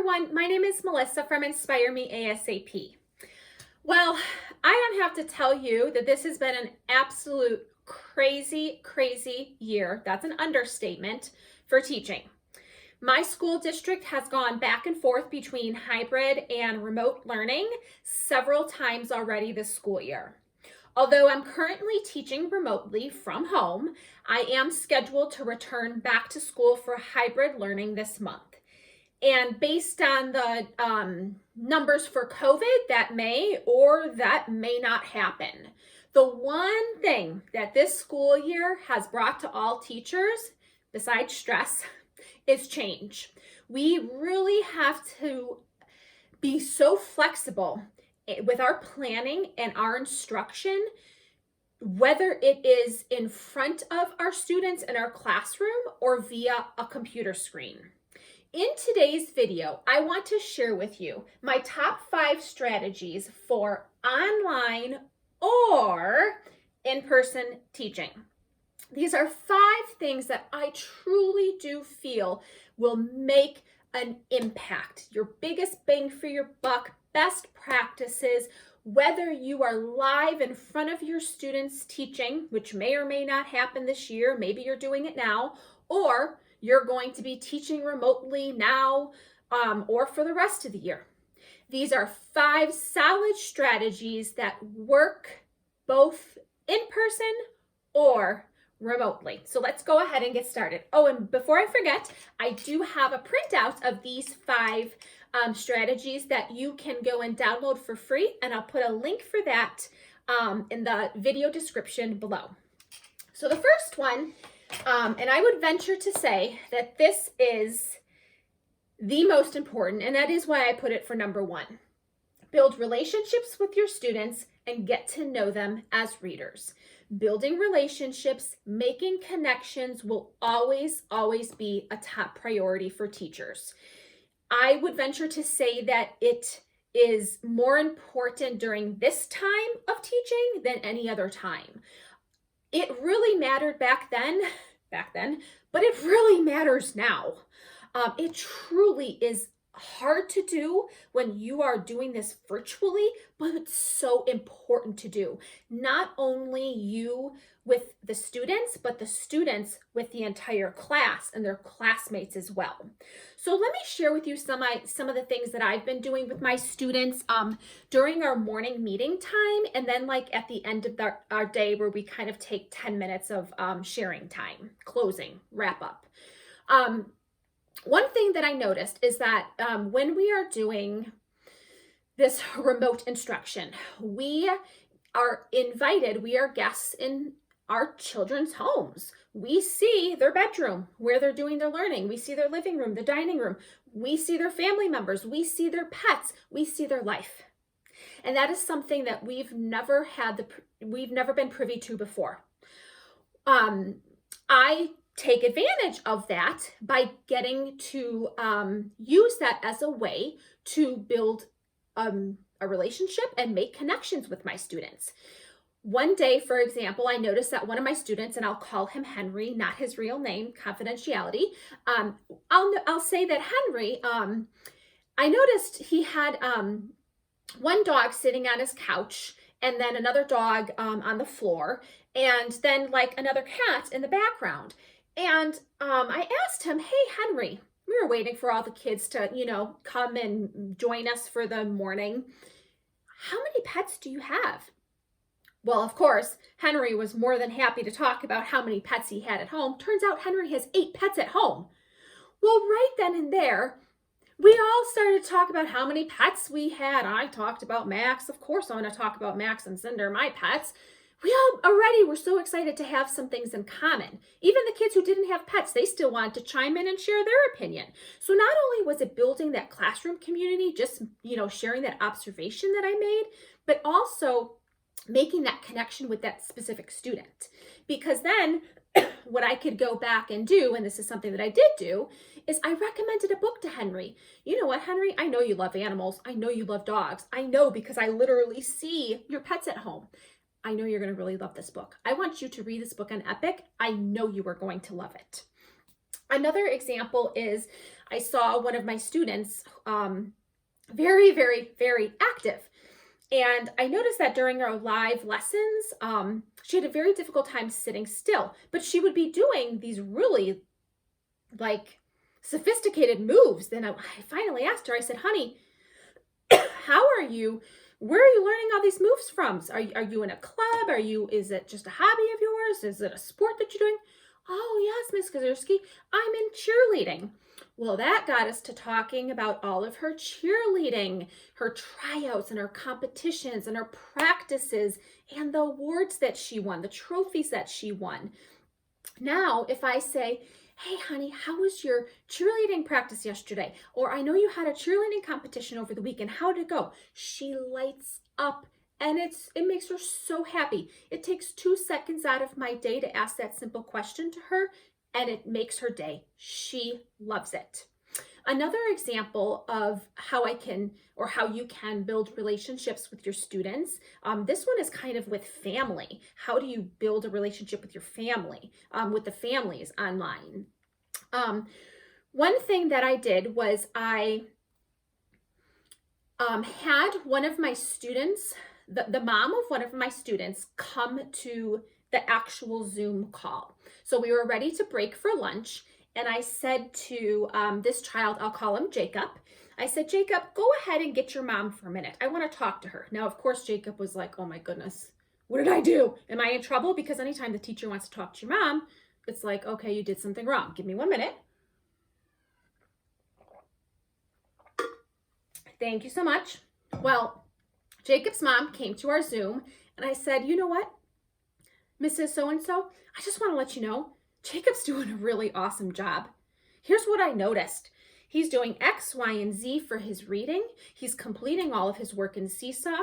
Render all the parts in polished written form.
everyone, my name is Melissa from Inspire Me ASAP. Well, I don't have to tell you that this has been an absolute crazy year. That's an understatement for teaching. My school district has gone back and forth between hybrid and remote learning several times already this school year. Although I'm currently teaching remotely from home, I am scheduled to return back to school for hybrid learning this month. And based on the numbers for COVID, that may or that may not happen. The one thing that this school year has brought to all teachers, besides stress, is change. We really have to be so flexible with our planning and our instruction, whether it is in front of our students in our classroom or via a computer screen. In today's video, I want to share with you my top 5 strategies for online or in-person teaching. These are 5 things that I truly do feel will make an impact. Your biggest bang for your buck, best practices, whether you are live in front of your students teaching, which may or may not happen this year, maybe you're doing it now, or you're going to be teaching remotely now or for the rest of the year. These are 5 solid strategies that work both in person or remotely. So let's go ahead and get started. Oh, and before I forget, I do have a printout of these 5 strategies that you can go and download for free, and I'll put a link for that in the video description below. So the first one, and I would venture to say that this is the most important, and that is why I put it for number 1. Build relationships with your students and get to know them as readers. Building relationships, making connections will always be a top priority for teachers. I would venture to say that it is more important during this time of teaching than any other time. It really mattered back then, but it really matters now. It truly is hard to do when you are doing this virtually, but it's so important to do. Not only you with the students, but the students with the entire class and their classmates as well. So let me share with you some of the things that I've been doing with my students during our morning meeting time, and then like at the end of our day where we kind of take 10 minutes of sharing time, closing, wrap up. One thing that I noticed is that when we are doing this remote instruction, we are invited, we are guests in our children's homes. We see their bedroom where they're doing their learning. We see their living room, the dining room. We see their family members. We see their pets. We see their life. And that is something that we've never been privy to before. I take advantage of that by getting to use that as a way to build a relationship and make connections with my students. One day, for example, I noticed that one of my students, and I'll call him Henry, not his real name, confidentiality. I'll say that Henry, I noticed he had one dog sitting on his couch, and then another dog on the floor, and then like another cat in the background. And I asked him, "Hey, Henry," we were waiting for all the kids to, come and join us for the morning. "How many pets do you have?" Well, of course, Henry was more than happy to talk about how many pets he had at home. Turns out Henry has 8 pets at home. Well, right then and there, we all started to talk about how many pets we had. I talked about Max. Of course, I want to talk about Max and Cinder, my pets. We all already were so excited to have some things in common. Even the kids who didn't have pets, they still wanted to chime in and share their opinion. So not only was it building that classroom community, just, sharing that observation that I made, but also making that connection with that specific student. Because then what I could go back and do, and this is something that I did do, is I recommended a book to Henry. You know what, Henry? I know you love animals. I know you love dogs. I know because I literally see your pets at home. I know you're going to really love this book. I want you to read this book on Epic. I know you are going to love it. Another example is I saw one of my students very, very, very active. And I noticed that during our live lessons, she had a very difficult time sitting still, but she would be doing these really like sophisticated moves. Then I finally asked her, I said, honey, how are you? Where are you learning all these moves from? Are you in a club? Is it just a hobby of yours? Is it a sport that you're doing? Oh, yes, Miss Kozerski, I'm in cheerleading. Well, that got us to talking about all of her cheerleading, her tryouts and her competitions and her practices and the awards that she won, the trophies that she won. Now, if I say, hey, honey, how was your cheerleading practice yesterday? Or I know you had a cheerleading competition over the weekend. How did it go? She lights up and it makes her so happy. It takes 2 seconds out of my day to ask that simple question to her, and it makes her day. She loves it. Another example of how you can build relationships with your students. This one is kind of with family. How do you build a relationship with your family, with the families online? One thing that I did was I had one of my students, the mom of one of my students, come to the actual Zoom call. So we were ready to break for lunch. And I said to this child, I'll call him Jacob. I said, Jacob, go ahead and get your mom for a minute. I want to talk to her. Now, of course, Jacob was like, oh my goodness, what did I do? Am I in trouble? Because anytime the teacher wants to talk to your mom, it's like, okay, you did something wrong. Give me 1 minute. Thank you so much. Well, Jacob's mom came to our Zoom and I said, you know what, Mrs. So-and-so, I just want to let you know, Jacob's doing a really awesome job. Here's what I noticed. He's doing X, Y, and Z for his reading. He's completing all of his work in Seesaw.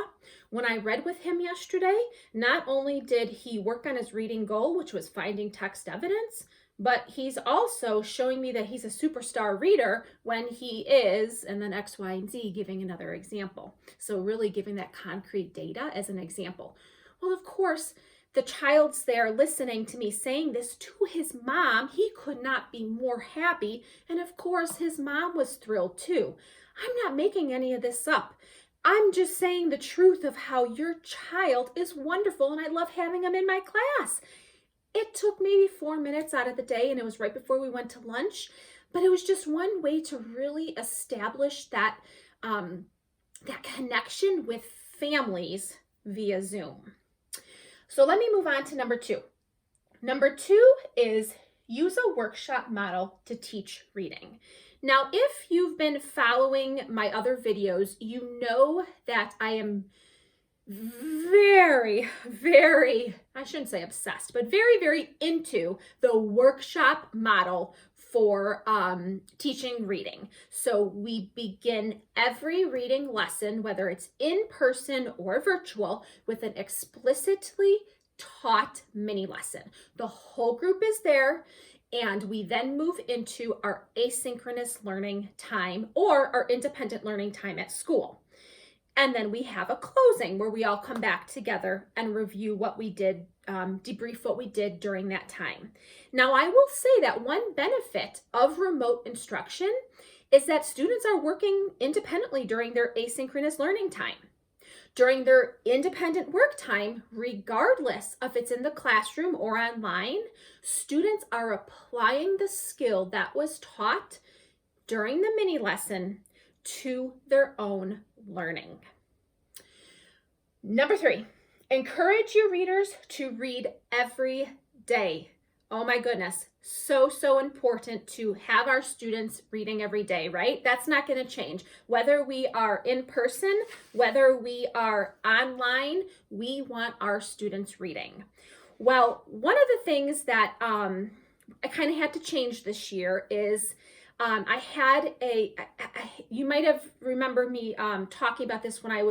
When I read with him yesterday, not only did he work on his reading goal, which was finding text evidence, but he's also showing me that he's a superstar reader when he is, and then X, Y, and Z, giving another example. So really giving that concrete data as an example. Well, of course, the child's there listening to me saying this to his mom. He could not be more happy. And of course, his mom was thrilled too. I'm not making any of this up. I'm just saying the truth of how your child is wonderful and I love having him in my class. It took maybe 4 minutes out of the day and it was right before we went to lunch, but it was just one way to really establish that, that connection with families via Zoom. So let me move on to number 2. Number 2 is use a workshop model to teach reading. Now, if you've been following my other videos, you know that I am very, very, I shouldn't say obsessed, but very, very into the workshop model for teaching reading. So we begin every reading lesson, whether it's in person or virtual, with an explicitly taught mini lesson. The whole group is there, and we then move into our asynchronous learning time or our independent learning time at school. And then we have a closing where we all come back together and review what we did, debrief what we did during that time. Now, I will say that one benefit of remote instruction is that students are working independently during their asynchronous learning time. During their independent work time, regardless if it's in the classroom or online, students are applying the skill that was taught during the mini lesson to their own learning. Number 3, encourage your readers to read every day. Oh my goodness, so important to have our students reading every day, right? That's not going to change. Whether we are in person, whether we are online, we want our students reading. Well, one of the things that I kind of had to change this year is I had you might have remembered me talking about this when I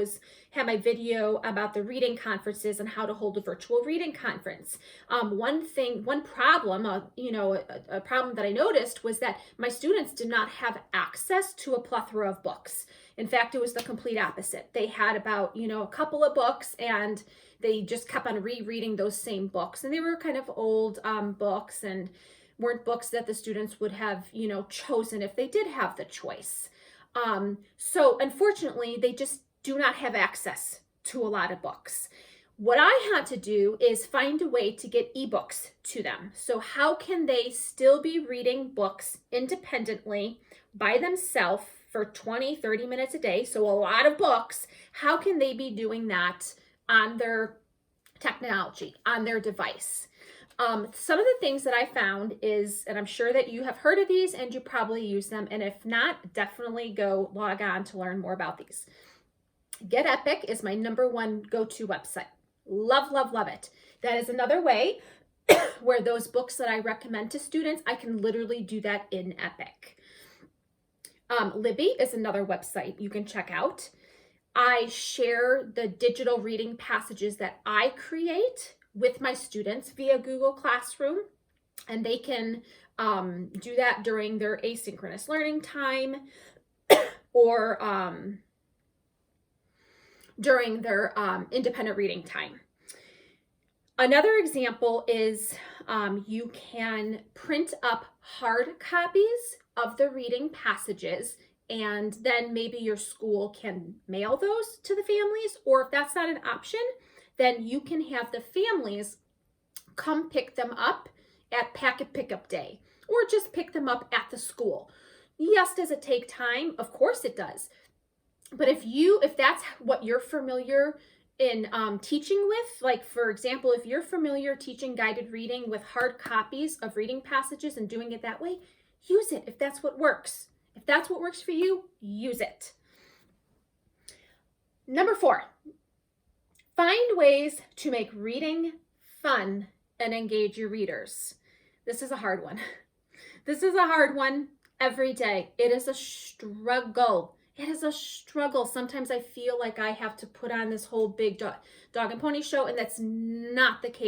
had my video about the reading conferences and how to hold a virtual reading conference. One problem, a problem that I noticed was that my students did not have access to a plethora of books. In fact, it was the complete opposite. They had about, a couple of books and they just kept on rereading those same books. And they were kind of old books, and weren't books that the students would have, chosen if they did have the choice. So unfortunately, they just do not have access to a lot of books. What I had to do is find a way to get ebooks to them. So how can they still be reading books independently by themselves for 20, 30 minutes a day? So a lot of books. How can they be doing that on their technology, on their device? Some of the things that I found is, and I'm sure that you have heard of these and you probably use them, and if not, definitely go log on to learn more about these. Get Epic is my #1 go-to website. Love, love, love it. That is another way where those books that I recommend to students, I can literally do that in Epic. Libby is another website you can check out. I share the digital reading passages that I create with my students via Google Classroom, and they can do that during their asynchronous learning time or during their independent reading time. Another example is you can print up hard copies of the reading passages, and then maybe your school can mail those to the families, or if that's not an option, then you can have the families come pick them up at packet pickup day, or just pick them up at the school. Yes, does it take time? Of course it does. But if that's what you're familiar in teaching with, like for example, if you're familiar teaching guided reading with hard copies of reading passages and doing it that way, use it if that's what works. If that's what works for you, use it. #4, find ways to make reading fun and engage your readers. This is a hard one. This is a hard one every day. It is a struggle. It is a struggle. Sometimes I feel like I have to put on this whole big dog and pony show, and that's not the case.